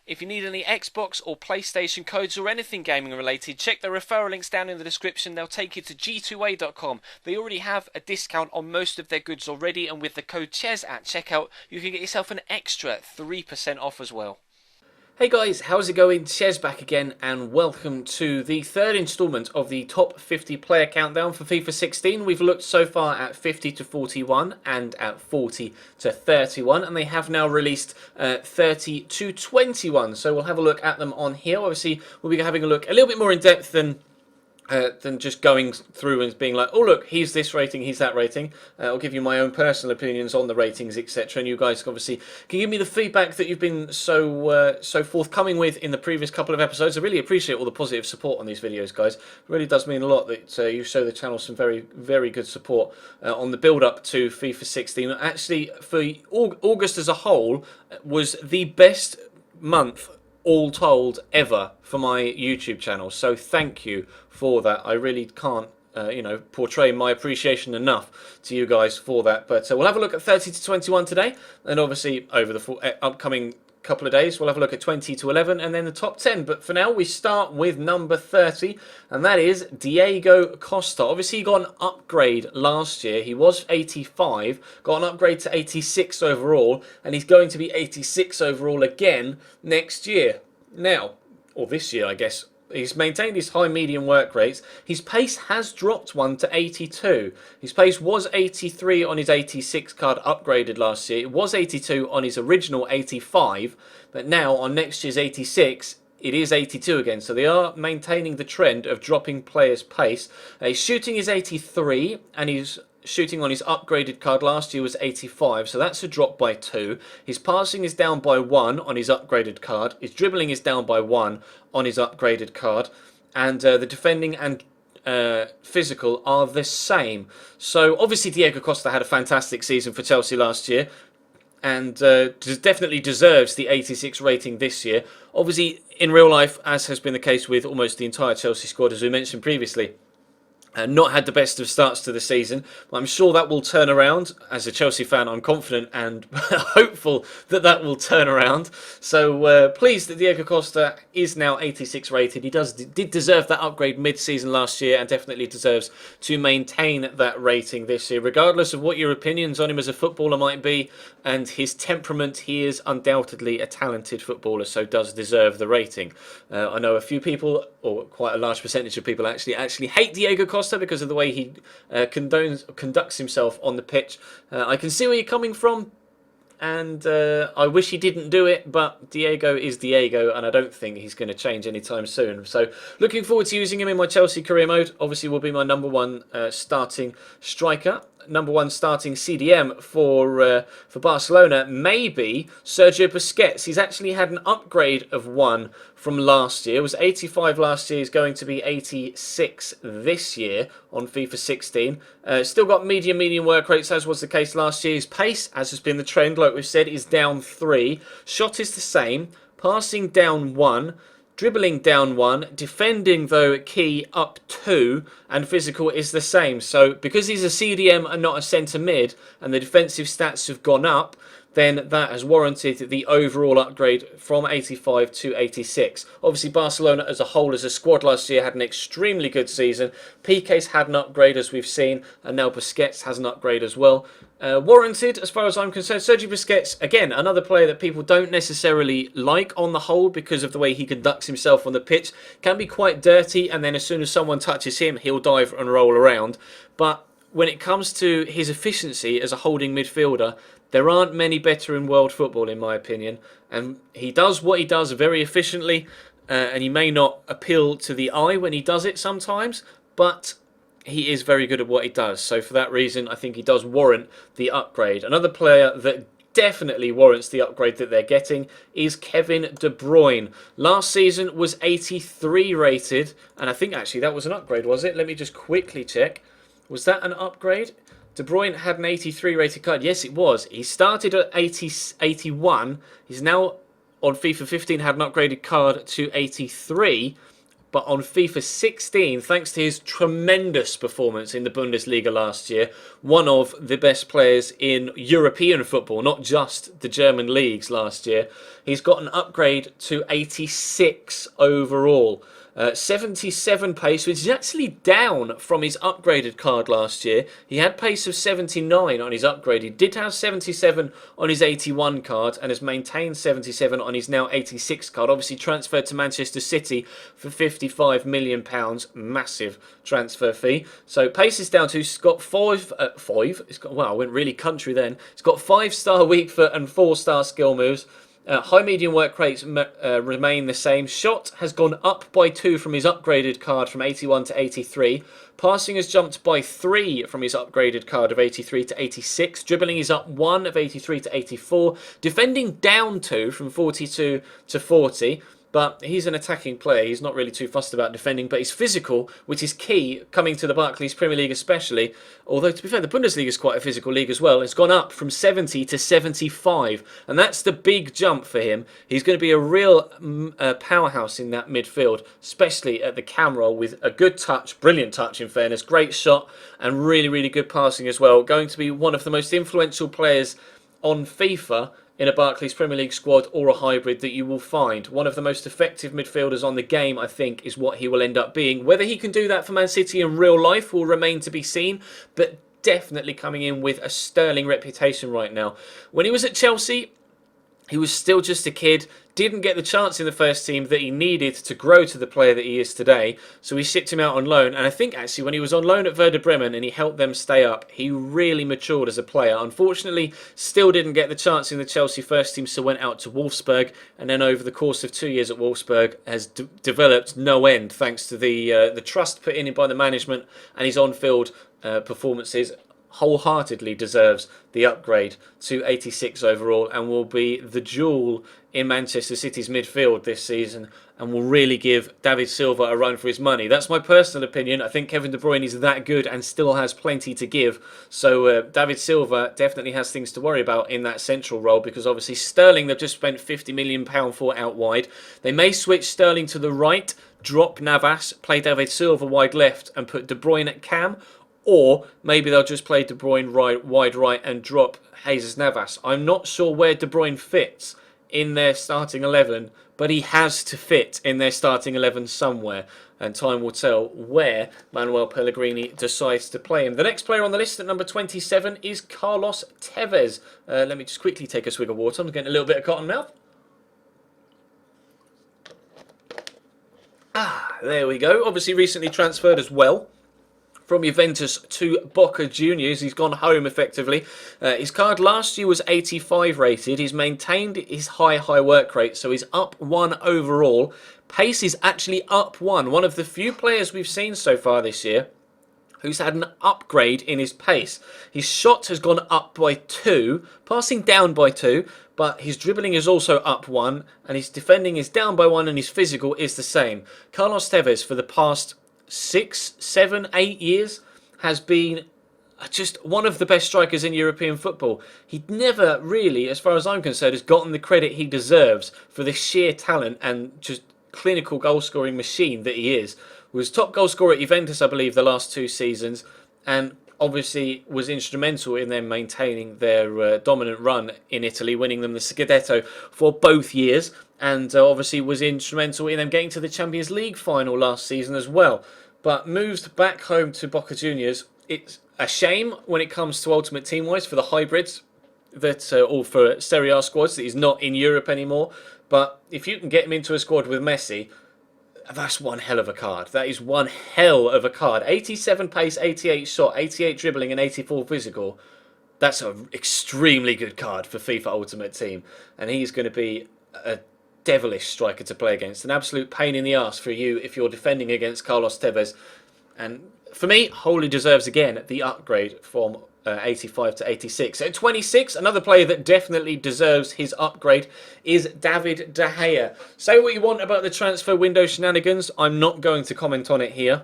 If you need any Xbox or PlayStation codes or anything gaming related, check the referral links down in the description. They'll take you to g2a.com. They already have a discount on most of their goods already, and with the code CHES at checkout, you can get yourself an extra 3% off as well. Hey guys, how's it going? Chez back again, and welcome to the third instalment of the top 50 player countdown for FIFA 16. We've looked so far at 50 to 41 and at 40 to 31, and they have now released 30 to 21. So we'll have a look at them on here. Obviously, we'll be having a look a little bit more in depth than just going through and being like, oh look, he's this rating, he's that rating. I'll give you my own personal opinions on the ratings, etc. And you guys obviously can give me the feedback that you've been so forthcoming with in the previous couple of episodes. I really appreciate all the positive support on these videos, guys. It really does mean a lot that you show the channel some very, very good support on the build-up to FIFA 16. Actually, for August as a whole, was the best month all told ever for my YouTube channel, so thank you for that. I really can't portray my appreciation enough to you guys for that. But we'll have a look at 30 to 21 today, and obviously over the upcoming couple of days we'll have a look at 20 to 11 and then the top 10. But for now we start with number 30, and that is Diego Costa. Obviously he got an upgrade last year. He was 85, got an upgrade to 86 overall, and he's going to be 86 overall again next year. Now, or this year I guess. He's maintained his high medium work rates. His pace has dropped one to 82. His pace was 83 on his 86 card upgraded last year. It was 82 on his original 85. But now on next year's 86, it is 82 again. So they are maintaining the trend of dropping players' pace. His shooting is 83, and his shooting on his upgraded card last year was 85, so that's a drop by 2. His passing is down by 1 on his upgraded card. His dribbling is down by 1 on his upgraded card. And the defending and physical are the same. So obviously Diego Costa had a fantastic season for Chelsea last year, and definitely deserves the 86 rating this year. Obviously in real life, as has been the case with almost the entire Chelsea squad, as we mentioned previously, not had the best of starts to the season, but I'm sure that will turn around. As a Chelsea fan, I'm confident and hopeful that that will turn around. So pleased that Diego Costa is now 86 rated. He did deserve that upgrade mid-season last year, and definitely deserves to maintain that rating this year. Regardless of what your opinions on him as a footballer might be and his temperament, he is undoubtedly a talented footballer, so does deserve the rating. I know a few people, or quite a large percentage of people actually hate Diego Costa because of the way he conducts himself on the pitch. I can see where you're coming from, and I wish he didn't do it, but Diego is Diego, and I don't think he's going to change anytime soon. So looking forward to using him in my Chelsea career mode. Obviously will be my number one starting striker. Number one starting CDM for Barcelona, maybe Sergio Busquets. He's actually had an upgrade of 1 from last year. It was 85 last year. He's going to be 86 this year on FIFA 16. Still got medium work rates, as was the case last year. His pace, as has been the trend, like we've said, is down 3. Shot is the same. Passing down 1. Dribbling down 1, defending though key up 2, and physical is the same. So because he's a CDM and not a centre mid, and the defensive stats have gone up, then that has warranted the overall upgrade from 85 to 86. Obviously Barcelona as a whole, as a squad last year, had an extremely good season. Piqué's had an upgrade, as we've seen, and now Busquets has an upgrade as well. Warranted as far as I'm concerned. Sergio Busquets, again, another player that people don't necessarily like on the whole because of the way he conducts himself on the pitch. Can be quite dirty, and then as soon as someone touches him, he'll dive and roll around. But when it comes to his efficiency as a holding midfielder, there aren't many better in world football, in my opinion. And he does what he does very efficiently, and he may not appeal to the eye when he does it sometimes, but he is very good at what he does. So for that reason, I think he does warrant the upgrade. Another player that definitely warrants the upgrade that they're getting is Kevin De Bruyne. Last season was 83 rated, and I think actually that was an upgrade, was it? Let me just quickly check. Was that an upgrade? De Bruyne had an 83 rated card. Yes, it was. He started at 81. He's now on FIFA 15 had an upgraded card to 83. but on FIFA 16, thanks to his tremendous performance in the Bundesliga last year, one of the best players in European football, not just the German leagues last year, he's got an upgrade to 86 overall. 77 pace, which is actually down from his upgraded card last year. He had pace of 79 on his upgrade. He did have 77 on his 81 card and has maintained 77 on his now 86 card. Obviously transferred to Manchester City for £55 million. Massive transfer fee. So pace is down to, he's got five. Wow, I went really country then. He's got 5-star weak foot and 4-star skill moves. High medium work rates remain the same. Shot has gone up by 2 from his upgraded card from 81 to 83. Passing has jumped by 3 from his upgraded card of 83 to 86. Dribbling is up 1 of 83 to 84. Defending down 2 from 42 to 40. But he's an attacking player. He's not really too fussed about defending, but he's physical, which is key coming to the Barclays Premier League especially. Although, to be fair, the Bundesliga is quite a physical league as well. It's gone up from 70 to 75, and that's the big jump for him. He's going to be a real powerhouse in that midfield, especially at the camera with a good touch, brilliant touch in fairness, great shot, and really, really good passing as well. Going to be one of the most influential players on FIFA in a Barclays Premier League squad or a hybrid that you will find. One of the most effective midfielders on the game, I think, is what he will end up being. Whether he can do that for Man City in real life will remain to be seen, but definitely coming in with a sterling reputation right now. When he was at Chelsea, he was still just a kid, didn't get the chance in the first team that he needed to grow to the player that he is today, so we shipped him out on loan. And I think actually when he was on loan at Werder Bremen and he helped them stay up, he really matured as a player. Unfortunately, still didn't get the chance in the Chelsea first team, so went out to Wolfsburg, and then over the course of 2 years at Wolfsburg has developed no end thanks to the trust put in by the management, and his on-field performances. Wholeheartedly deserves the upgrade to 86 overall and will be the jewel in Manchester City's midfield this season and will really give David Silva a run for his money. That's my personal opinion. I think Kevin De Bruyne is that good and still has plenty to give. So David Silva definitely has things to worry about in that central role, because obviously Sterling they've just spent £50 million for out wide. They may switch Sterling to the right, drop Navas, play David Silva wide left and put De Bruyne at cam. Or maybe they'll just play De Bruyne wide right and drop Jesus Navas. I'm not sure where De Bruyne fits in their starting 11, but he has to fit in their starting 11 somewhere. And time will tell where Manuel Pellegrini decides to play him. The next player on the list at number 27 is Carlos Tevez. Let me just quickly take a swig of water. I'm getting a little bit of cotton mouth. There we go. Obviously recently transferred as well from Juventus to Boca Juniors. He's gone home effectively. His card last year was 85 rated. He's maintained his high work rate, so he's up 1 overall. Pace is actually up 1. One of the few players we've seen so far this year who's had an upgrade in his pace. His shot has gone up by 2, passing down by 2, but his dribbling is also up 1, and his defending is down by 1, and his physical is the same. Carlos Tevez, for the past 6, 7, 8 years, has been just one of the best strikers in European football. He never really, as far as I'm concerned, has gotten the credit he deserves for the sheer talent and just clinical goal-scoring machine that he is. Was top goal scorer at Juventus, I believe, the last 2 seasons, and obviously was instrumental in them maintaining their dominant run in Italy, winning them the Scudetto for both years, and obviously was instrumental in them getting to the Champions League final last season as well. But moved back home to Boca Juniors. It's a shame when it comes to Ultimate Team-wise for the hybrids, that or for Serie A squads, that he's not in Europe anymore. But if you can get him into a squad with Messi, that's one hell of a card. That is one hell of a card. 87 pace, 88 shot, 88 dribbling and 84 physical. That's an extremely good card for FIFA Ultimate Team. And he's going to be a devilish striker to play against. An absolute pain in the arse for you if you're defending against Carlos Tevez. And for me, wholly deserves again the upgrade from 85 to 86. At 26, another player that definitely deserves his upgrade is David De Gea. Say what you want about the transfer window shenanigans. I'm not going to comment on it here.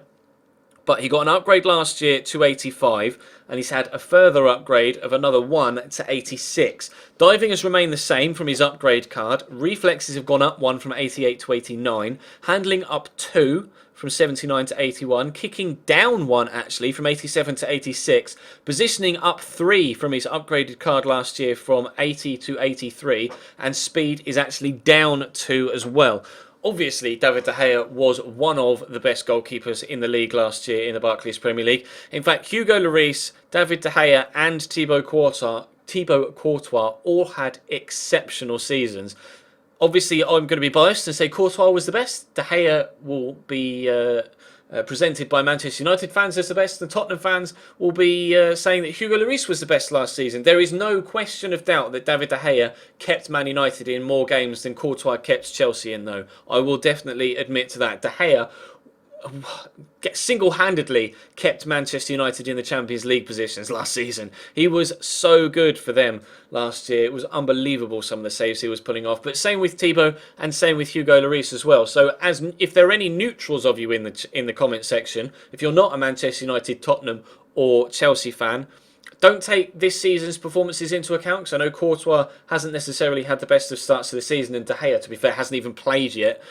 But he got an upgrade last year to 85, and he's had a further upgrade of another 1 to 86. Diving has remained the same from his upgrade card. Reflexes have gone up 1 from 88 to 89. Handling up 2 from 79 to 81. Kicking down 1 actually from 87 to 86. Positioning up 3 from his upgraded card last year from 80 to 83. And speed is actually down 2 as well. Obviously, David De Gea was one of the best goalkeepers in the league last year in the Barclays Premier League. In fact, Hugo Lloris, David De Gea and Thibaut Courtois all had exceptional seasons. Obviously, I'm going to be biased and say Courtois was the best. De Gea will be presented by Manchester United fans as the best. The Tottenham fans will be saying that Hugo Lloris was the best last season. There is no question of doubt that David De Gea kept Man United in more games than Courtois kept Chelsea in, though. I will definitely admit to that. De Gea single-handedly kept Manchester United in the Champions League positions last season. He was so good for them last year. It was unbelievable some of the saves he was pulling off. But same with Thibaut and same with Hugo Lloris as well. So if there are any neutrals of you in the comment section, if you're not a Manchester United, Tottenham or Chelsea fan, don't take this season's performances into account, because I know Courtois hasn't necessarily had the best of starts to the season, and De Gea, to be fair, hasn't even played yet.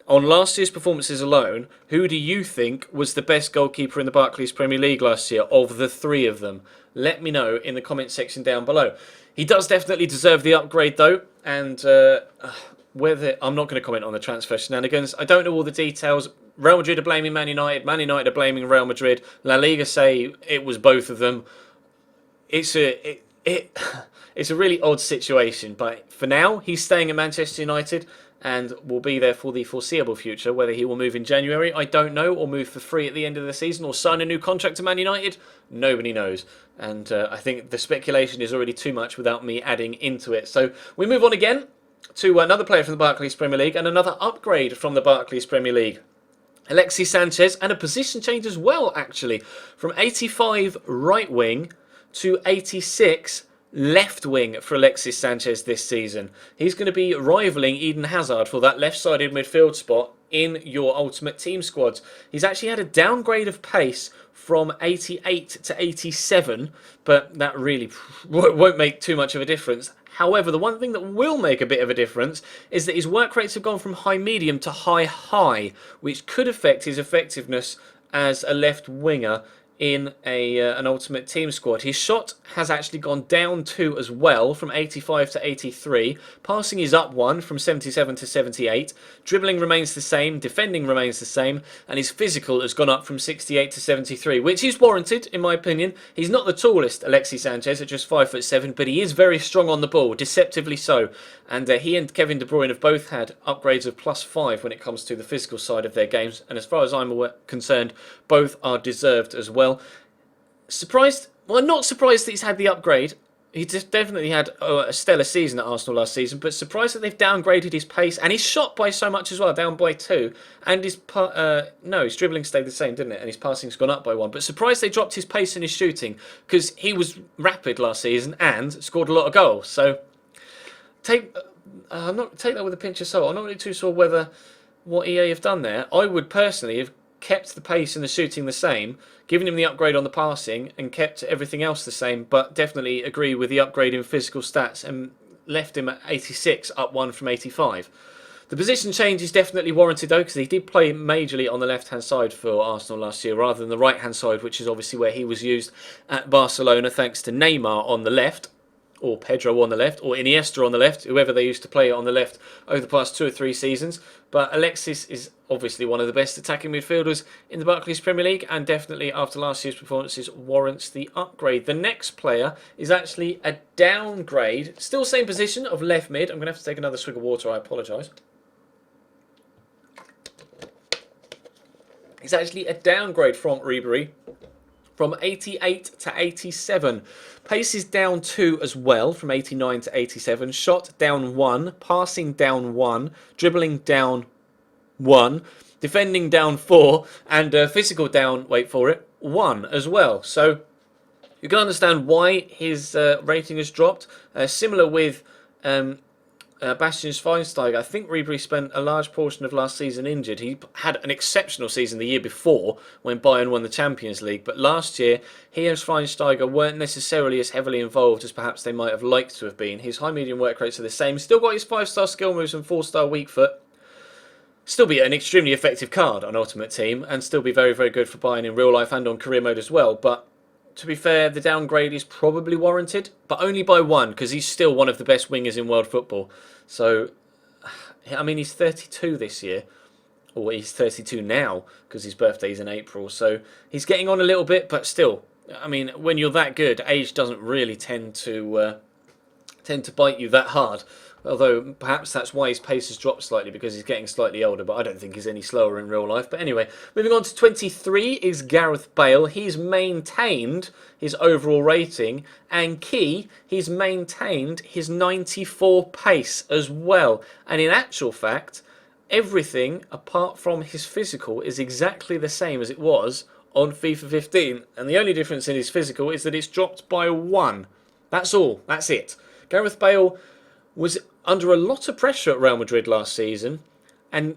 On last year's performances alone, who do you think was the best goalkeeper in the Barclays Premier League last year of the three of them? Let me know in the comment section down below. He does definitely deserve the upgrade though, and whether I'm not going to comment on the transfer shenanigans. I don't know all the details. Real Madrid are blaming Man United. Man United are blaming Real Madrid. La Liga say it was both of them. It's a really odd situation, but for now he's staying at Manchester United and will be there for the foreseeable future. Whether he will move in January, I don't know, or move for free at the end of the season, or sign a new contract to Man United, nobody knows. And I think the speculation is already too much without me adding into it. So we move on again to another player from the Barclays Premier League and another upgrade from the Barclays Premier League. Alexis Sanchez, and a position change as well, actually, from 85 right wing to 86 left wing for Alexis Sanchez this season. He's going to be rivaling Eden Hazard for that left-sided midfield spot in your Ultimate Team squads. He's actually had a downgrade of pace from 88 to 87, but that really won't make too much of a difference. However, the one thing that will make a bit of a difference is that his work rates have gone from high-medium to high-high, which could affect his effectiveness as a left winger in an Ultimate Team squad. His shot has actually gone down 2 as well, from 85 to 83. Passing is up 1 from 77 to 78. Dribbling remains the same, defending remains the same, and his physical has gone up from 68 to 73, which is warranted in my opinion. He's not the tallest, Alexis Sanchez, at just 5'7", but he is very strong on the ball, deceptively so. And he and Kevin De Bruyne have both had upgrades of +5 when it comes to the physical side of their games, and as far as I'm concerned, both are deserved as well. Surprised? Well, not surprised that he's had the upgrade. He definitely had a stellar season at Arsenal last season, but surprised that they've downgraded his pace and his shot by so much as well, down by 2. And his his dribbling stayed the same, didn't it? And his passing's gone up by 1. But surprised they dropped his pace and his shooting, because he was rapid last season and scored a lot of goals. So take that with a pinch of salt. I'm not really too sure whether what EA have done there. I would personally have kept the pace and the shooting the same, given him the upgrade on the passing, and kept everything else the same, but definitely agree with the upgrade in physical stats and left him at 86, up 1 from 85. The position change is definitely warranted though, because he did play majorly on the left-hand side for Arsenal last year, rather than the right-hand side, which is obviously where he was used at Barcelona, thanks to Neymar on the left, or Pedro on the left, or Iniesta on the left, whoever they used to play on the left over the past 2 or 3 seasons. But Alexis is obviously one of the best attacking midfielders in the Barclays Premier League, and definitely after last year's performances warrants the upgrade. The next player is actually a downgrade, still same position of left mid. I'm going to have to take another swig of water, I apologise. It's actually a downgrade from Ribery, from 88 to 87. Pace is down 2 as well, from 89 to 87. Shot down 1. Passing down 1. Dribbling down 1. Defending down 4. And physical down, wait for it, 1 as well. So you can understand why his rating has dropped. Similar with Bastian Schweinsteiger, I think Ribery spent a large portion of last season injured. He had an exceptional season the year before when Bayern won the Champions League, but last year he and Schweinsteiger weren't necessarily as heavily involved as perhaps they might have liked to have been. His high medium work rates are the same. Still got his 5-star skill moves and 4-star weak foot. Still be an extremely effective card on Ultimate Team and still be very, very good for Bayern in real life and on career mode as well. But to be fair, the downgrade is probably warranted, but only by one, because he's still one of the best wingers in world football. So, I mean, he's 32 this year, or he's 32 now, because his birthday's in April. So he's getting on a little bit, but still, I mean, when you're that good, age doesn't really tend to bite you that hard. Although perhaps that's why his pace has dropped slightly, because he's getting slightly older, but I don't think he's any slower in real life. But anyway, moving on to 23 is Gareth Bale. He's maintained his overall rating, and he's maintained his 94 pace as well. And in actual fact, everything apart from his physical is exactly the same as it was on FIFA 15. And the only difference in his physical is that it's dropped by 1. That's all. That's it. Gareth Bale was under a lot of pressure at Real Madrid last season and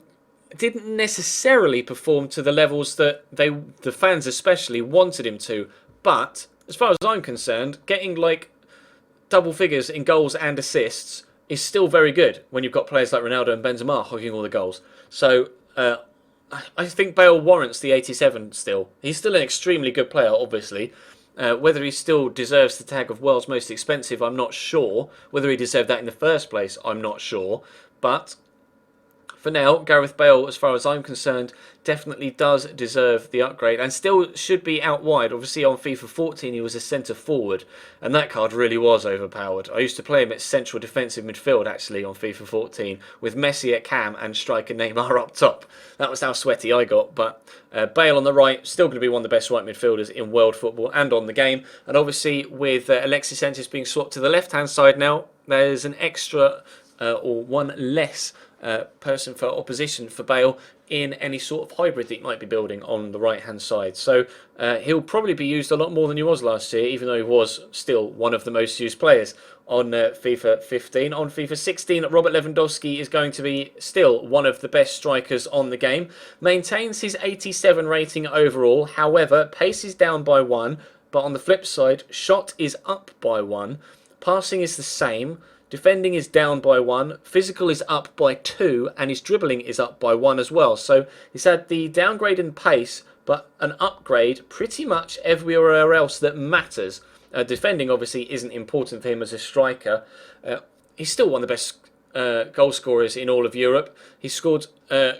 didn't necessarily perform to the levels that the fans especially wanted him to. But as far as I'm concerned, getting like double figures in goals and assists is still very good when you've got players like Ronaldo and Benzema hogging all the goals. So I think Bale warrants the 87 still. He's still an extremely good player, obviously. Whether he still deserves the tag of world's most expensive, I'm not sure. Whether he deserved that in the first place, I'm not sure. But for now, Gareth Bale, as far as I'm concerned, definitely does deserve the upgrade and still should be out wide. Obviously, on FIFA 14, he was a centre forward, and that card really was overpowered. I used to play him at central defensive midfield, actually, on FIFA 14, with Messi at cam and striker Neymar up top. That was how sweaty I got, but Bale on the right, still going to be one of the best right midfielders in world football and on the game. And obviously, with Alexis Sanchez being swapped to the left-hand side now, there's an extra or one less person for opposition for Bale in any sort of hybrid that he might be building on the right hand side. So he'll probably be used a lot more than he was last year, even though he was still one of the most used players on FIFA 15. On FIFA 16, Robert Lewandowski is going to be still one of the best strikers on the game. Maintains his 87 rating overall. However, pace is down by 1, but on the flip side, shot is up by 1. Passing is the same. Defending is down by 1, physical is up by 2, and his dribbling is up by 1 as well. So he's had the downgrade in pace, but an upgrade pretty much everywhere else that matters. Defending obviously isn't important for him as a striker. He's still one of the best goal scorers in all of Europe. He's scored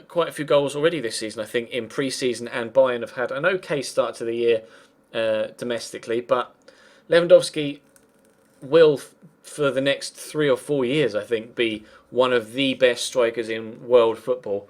quite a few goals already this season, I think, in pre-season, and Bayern have had an okay start to the year domestically. But Lewandowski will, for the next 3 or 4 years, I think, be one of the best strikers in world football,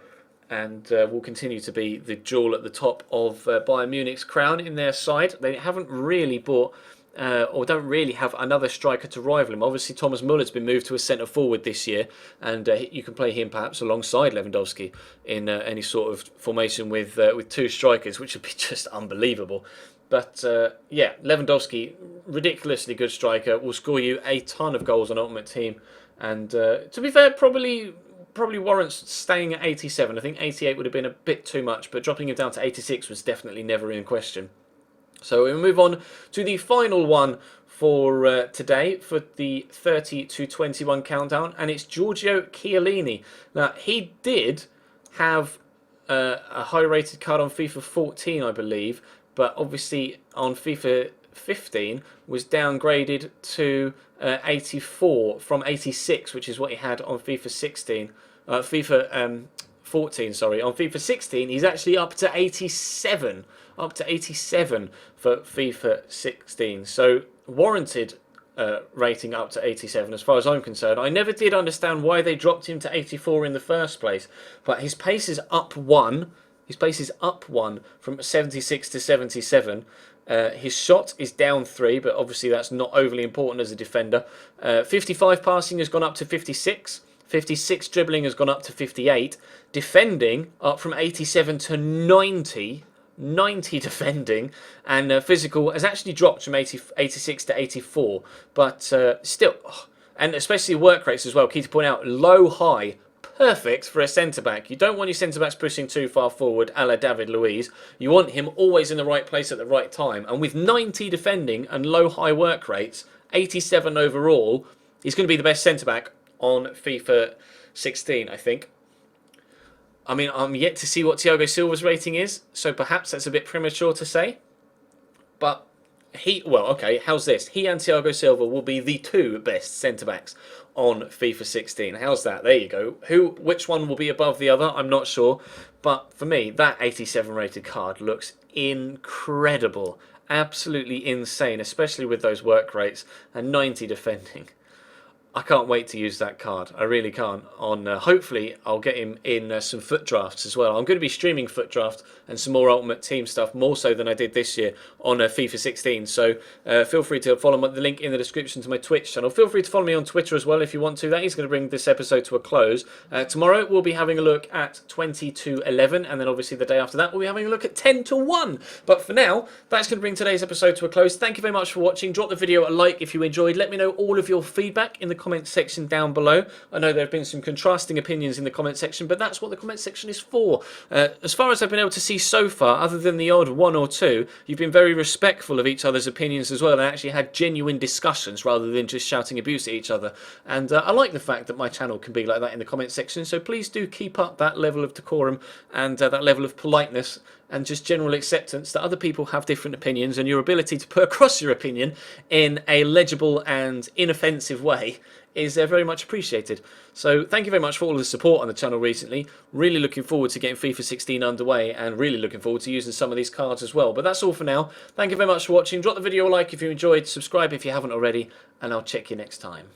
and will continue to be the jewel at the top of Bayern Munich's crown in their side. They haven't really bought or don't really have another striker to rival him. Obviously, Thomas Muller's been moved to a centre forward this year, and you can play him perhaps alongside Lewandowski in any sort of formation with 2 strikers, which would be just unbelievable. But yeah, Lewandowski, ridiculously good striker, will score you a ton of goals on Ultimate Team, and to be fair, probably warrants staying at 87. I think 88 would have been a bit too much, but dropping him down to 86 was definitely never in question. So we'll move on to the final one for today, for the 30 to 21 countdown, and it's Giorgio Chiellini. Now, he did have a high-rated card on FIFA 14, I believe, but obviously on FIFA 15 was downgraded to 84 from 86, which is what he had on FIFA 16. FIFA 14, sorry. On FIFA 16, he's actually up to 87. Up to 87 for FIFA 16. So warranted rating up to 87 as far as I'm concerned. I never did understand why they dropped him to 84 in the first place, but his pace is up 1. His pace is up 1 from 76 to 77. His shot is down 3, but obviously that's not overly important as a defender. 55 passing has gone up to 56. 56 dribbling has gone up to 58. Defending up from 87 to 90. 90 defending, and physical has actually dropped from 86 to 84, but still, And especially work rates as well. Key to point out, low, high, perfect for a centre-back. You don't want your centre-backs pushing too far forward, a la David Luiz. You want him always in the right place at the right time. And with 90 defending and low, high work rates, 87 overall, he's going to be the best centre-back on FIFA 16, I think. I mean, I'm yet to see what Thiago Silva's rating is, so perhaps that's a bit premature to say. But okay, how's this? He and Thiago Silva will be the two best centre-backs on FIFA 16. How's that? There you go. Which one will be above the other? I'm not sure. But for me, that 87 rated card looks incredible. Absolutely insane, especially with those work rates and 90 defending. I can't wait to use that card. I really can't. Hopefully, I'll get him in some foot drafts as well. I'm going to be streaming foot draft and some more Ultimate Team stuff, more so than I did this year on FIFA 16. So feel free to follow the link in the description to my Twitch channel. Feel free to follow me on Twitter as well if you want to. That is going to bring this episode to a close. Tomorrow, we'll be having a look at 20 to 11, and then obviously the day after that, we'll be having a look at 10 to 1. But for now, that's going to bring today's episode to a close. Thank you very much for watching. Drop the video a like if you enjoyed. Let me know all of your feedback in the comment section down below. I know there have been some contrasting opinions in the comment section, but that's what the comment section is for. As far as I've been able to see so far, other than the odd one or two, you've been very respectful of each other's opinions as well, and actually had genuine discussions rather than just shouting abuse at each other. And I like the fact that my channel can be like that in the comment section, so please do keep up that level of decorum and that level of politeness and just general acceptance that other people have different opinions, and your ability to put across your opinion in a legible and inoffensive way is very much appreciated. So thank you very much for all the support on the channel recently. Really looking forward to getting FIFA 16 underway, and really looking forward to using some of these cards as well. But that's all for now. Thank you very much for watching. Drop the video a like if you enjoyed, subscribe if you haven't already, and I'll check you next time.